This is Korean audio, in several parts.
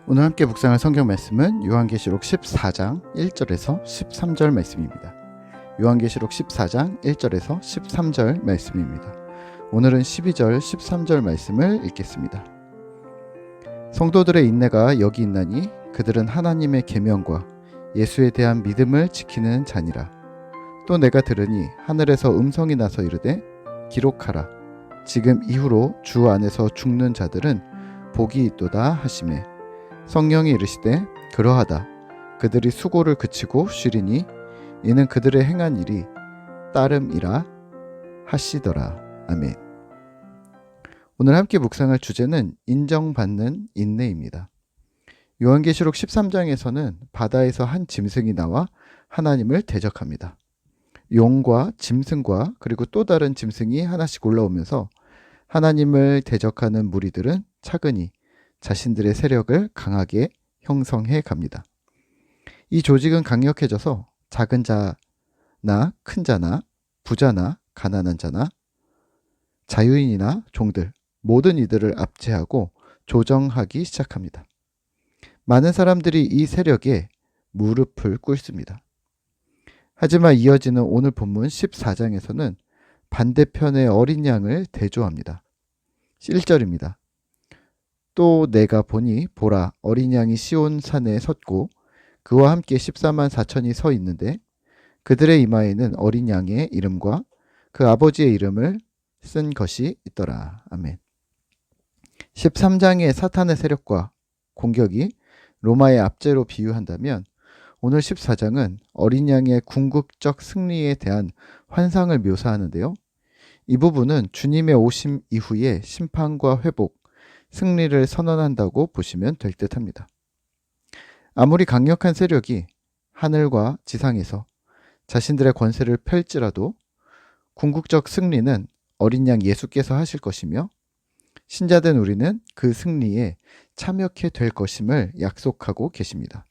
오늘 함께 묵상할 성경 말씀은 요한계시록 14장 1절에서 13절 말씀입니다. 요한계시록 14장 1절에서 13절 말씀입니다. 오늘은 12절 13절 말씀을 읽겠습니다. 성도들의 인내가 여기 있나니 그들은 하나님의 계명과 예수에 대한 믿음을 지키는 자니라. 또 내가 들으니 하늘에서 음성이 나서 이르되 기록하라. 지금 이후로 주 안에서 죽는 자들은 복이 있도다 하시매 성령이 이르시되 그러하다. 그들이 수고를 그치고 쉬리니 이는 그들의 행한 일이 따름이라 하시더라. 아멘. 오늘 함께 묵상할 주제는 인정받는 인내입니다. 요한계시록 13장에서는 바다에서 한 짐승이 나와 하나님을 대적합니다. 용과 짐승과 그리고 또 다른 짐승이 하나씩 올라오면서 하나님을 대적하는 무리들은 차근히 자신들의 세력을 강하게 형성해 갑니다. 이 조직은 강력해져서 작은 자나 큰 자나 부자나 가난한 자나 자유인이나 종들 모든 이들을 압제하고 조정하기 시작합니다. 많은 사람들이 이 세력에 무릎을 꿇습니다. 하지만 이어지는 오늘 본문 14장에서는 반대편의 어린 양을 대조합니다. 1절입니다. 또 내가 보니 보라 어린 양이 시온 산에 섰고 그와 함께 14만 4천이 서 있는데 그들의 이마에는 어린 양의 이름과 그 아버지의 이름을 쓴 것이 있더라. 아멘. 13장의 사탄의 세력과 공격이 로마의 압제로 비유한다면 오늘 14장은 어린 양의 궁극적 승리에 대한 환상을 묘사하는데요. 이 부분은 주님의 오심 이후의 심판과 회복, 승리를 선언한다고 보시면 될 듯합니다. 아무리 강력한 세력이 하늘과 지상에서 자신들의 권세를 펼지라도 궁극적 승리는 어린 양 예수께서 하실 것이며 신자된 우리는 그 승리에 참여케 될 것임을 약속하고 계십니다.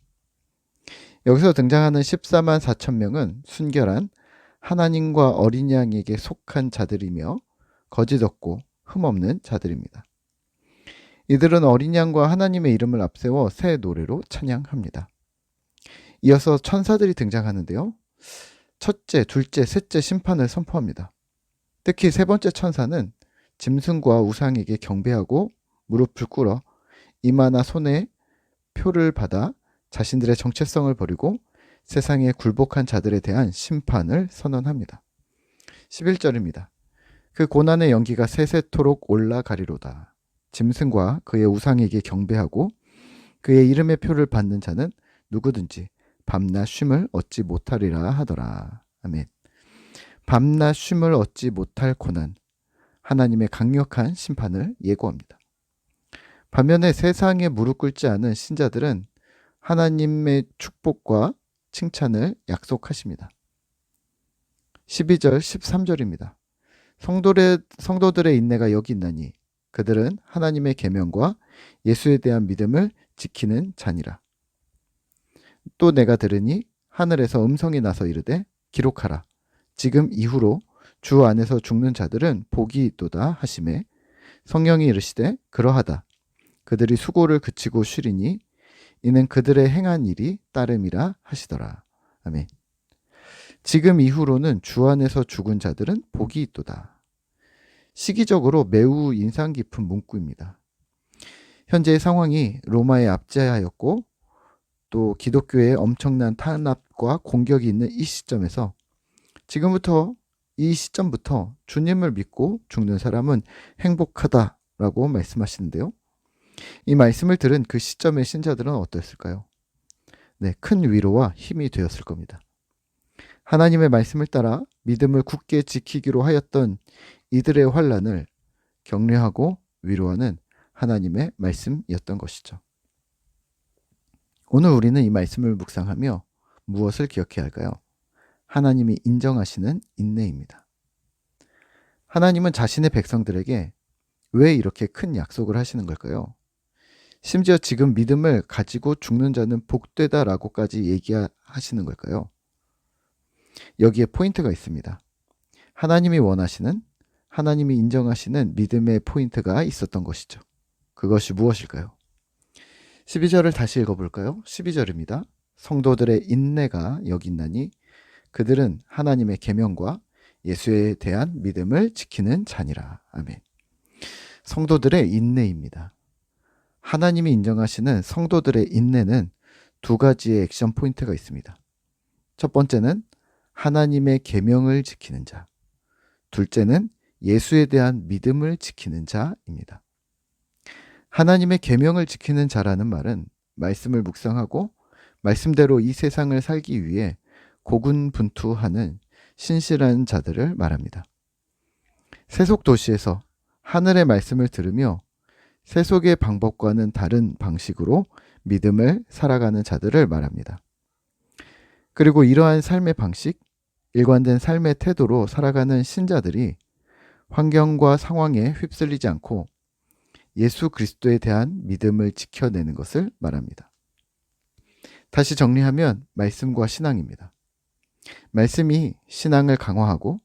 여기서 등장하는 14만 4천 명은 순결한 하나님과 어린 양에게 속한 자들이며 거짓 없고 흠없는 자들입니다. 이들은 어린 양과 하나님의 이름을 앞세워 새 노래로 찬양합니다. 이어서 천사들이 등장하는데요. 첫째, 둘째, 셋째 심판을 선포합니다. 특히 세 번째 천사는 짐승과 우상에게 경배하고 무릎을 꿇어 이마나 손에 표를 받아 자신들의 정체성을 버리고 세상에 굴복한 자들에 대한 심판을 선언합니다. 11절입니다. 그 고난의 연기가 세세토록 올라가리로다. 짐승과 그의 우상에게 경배하고 그의 이름의 표를 받는 자는 누구든지 밤낮 쉼을 얻지 못하리라 하더라. 아멘. 밤낮 쉼을 얻지 못할 고난, 하나님의 강력한 심판을 예고합니다. 반면에 세상에 무릎 꿇지 않은 신자들은 하나님의 축복과 칭찬을 약속하십니다. 12절, 13절입니다. 성도들의 인내가 여기 있나니 그들은 하나님의 계명과 예수에 대한 믿음을 지키는 자니라. 또 내가 들으니 하늘에서 음성이 나서 이르되 기록하라. 지금 이후로 주 안에서 죽는 자들은 복이 있도다 하시매 성령이 이르시되 그러하다. 그들이 수고를 그치고 쉬리니 이는 그들의 행한 일이 따름이라 하시더라. 아멘. 지금 이후로는 주 안에서 죽은 자들은 복이 있도다. 시기적으로 매우 인상 깊은 문구입니다. 현재의 상황이 로마에 압제하였고 또 기독교의 엄청난 탄압과 공격이 있는 이 시점에서 이 시점부터 주님을 믿고 죽는 사람은 행복하다라고 말씀하시는데요. 이 말씀을 들은 그 시점의 신자들은 어땠을까요? 네, 큰 위로와 힘이 되었을 겁니다. 하나님의 말씀을 따라 믿음을 굳게 지키기로 하였던 이들의 환난을 격려하고 위로하는 하나님의 말씀이었던 것이죠. 오늘 우리는 이 말씀을 묵상하며 무엇을 기억해야 할까요? 하나님이 인정하시는 인내입니다. 하나님은 자신의 백성들에게 왜 이렇게 큰 약속을 하시는 걸까요? 심지어 지금 믿음을 가지고 죽는 자는 복되다라고까지 얘기하시는 걸까요? 여기에 포인트가 있습니다. 하나님이 인정하시는 믿음의 포인트가 있었던 것이죠. 그것이 무엇일까요? 12절을 다시 읽어볼까요? 12절입니다. 성도들의 인내가 여기 있나니 그들은 하나님의 계명과 예수에 대한 믿음을 지키는 자니라. 아멘. 성도들의 인내입니다. 하나님이 인정하시는 성도들의 인내는 두 가지의 액션 포인트가 있습니다. 첫 번째는 하나님의 계명을 지키는 자, 둘째는 예수에 대한 믿음을 지키는 자입니다. 하나님의 계명을 지키는 자라는 말은 말씀을 묵상하고 말씀대로 이 세상을 살기 위해 고군분투하는 신실한 자들을 말합니다. 세속 도시에서 하늘의 말씀을 들으며 세속의 방법과는 다른 방식으로 믿음을 살아가는 자들을 말합니다. 그리고 이러한 삶의 방식, 일관된 삶의 태도로 살아가는 신자들이 환경과 상황에 휩쓸리지 않고 예수 그리스도에 대한 믿음을 지켜내는 것을 말합니다. 다시 정리하면 말씀과 신앙입니다. 말씀이 신앙을 강화하고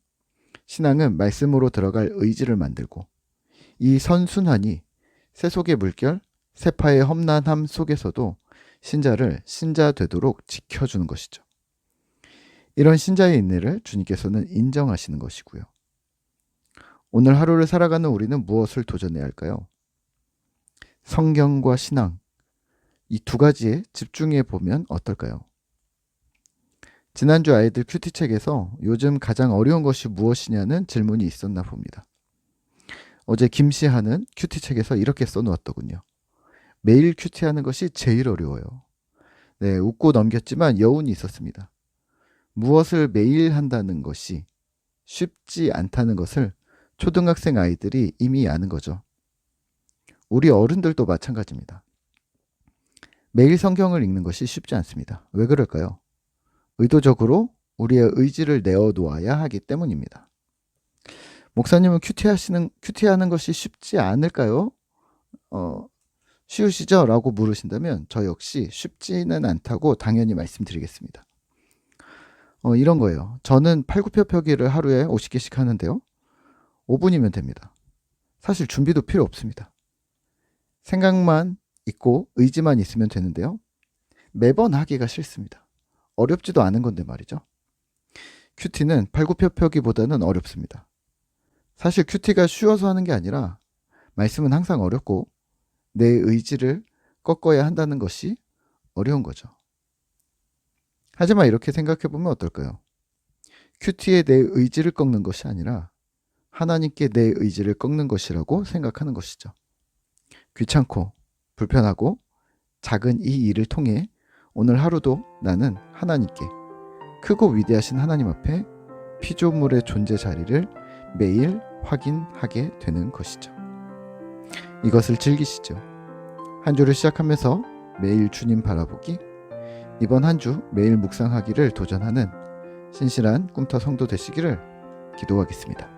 신앙은 말씀으로 들어갈 의지를 만들고 이 선순환이 세속의 물결, 세파의 험난함 속에서도 신자를 신자 되도록 지켜주는 것이죠. 이런 신자의 인내를 주님께서는 인정하시는 것이고요. 오늘 하루를 살아가는 우리는 무엇을 도전해야 할까요? 성경과 신앙, 이 두 가지에 집중해 보면 어떨까요? 지난주 아이들 큐티책에서 요즘 가장 어려운 것이 무엇이냐는 질문이 있었나 봅니다. 어제 김씨하는 큐티책에서 이렇게 써놓았더군요. 매일 큐티하는 것이 제일 어려워요. 네, 웃고 넘겼지만 여운이 있었습니다. 무엇을 매일 한다는 것이 쉽지 않다는 것을 초등학생 아이들이 이미 아는 거죠. 우리 어른들도 마찬가지입니다. 매일 성경을 읽는 것이 쉽지 않습니다. 왜 그럴까요? 의도적으로 우리의 의지를 내어놓아야 하기 때문입니다. 목사님은 큐티하는 것이 쉽지 않을까요? 쉬우시죠? 라고 물으신다면 저 역시 쉽지는 않다고 당연히 말씀드리겠습니다. 이런 거예요. 저는 팔굽혀펴기를 하루에 50개씩 하는데요. 5분이면 됩니다. 사실 준비도 필요 없습니다. 생각만 있고 의지만 있으면 되는데요. 매번 하기가 싫습니다. 어렵지도 않은 건데 말이죠. 큐티는 팔굽혀펴기보다는 어렵습니다. 사실 큐티가 쉬워서 하는 게 아니라 말씀은 항상 어렵고 내 의지를 꺾어야 한다는 것이 어려운 거죠. 하지만 이렇게 생각해 보면 어떨까요? 큐티에 내 의지를 꺾는 것이 아니라 하나님께 내 의지를 꺾는 것이라고 생각하는 것이죠. 귀찮고 불편하고 작은 이 일을 통해 오늘 하루도 나는 하나님께 크고 위대하신 하나님 앞에 피조물의 존재 자리를 매일 확인하게 되는 것이죠. 이것을 즐기시죠. 한 주를 시작하면서 매일 주님 바라보기, 이번 한 주 매일 묵상하기를 도전하는 신실한 꿈터 성도 되시기를 기도하겠습니다.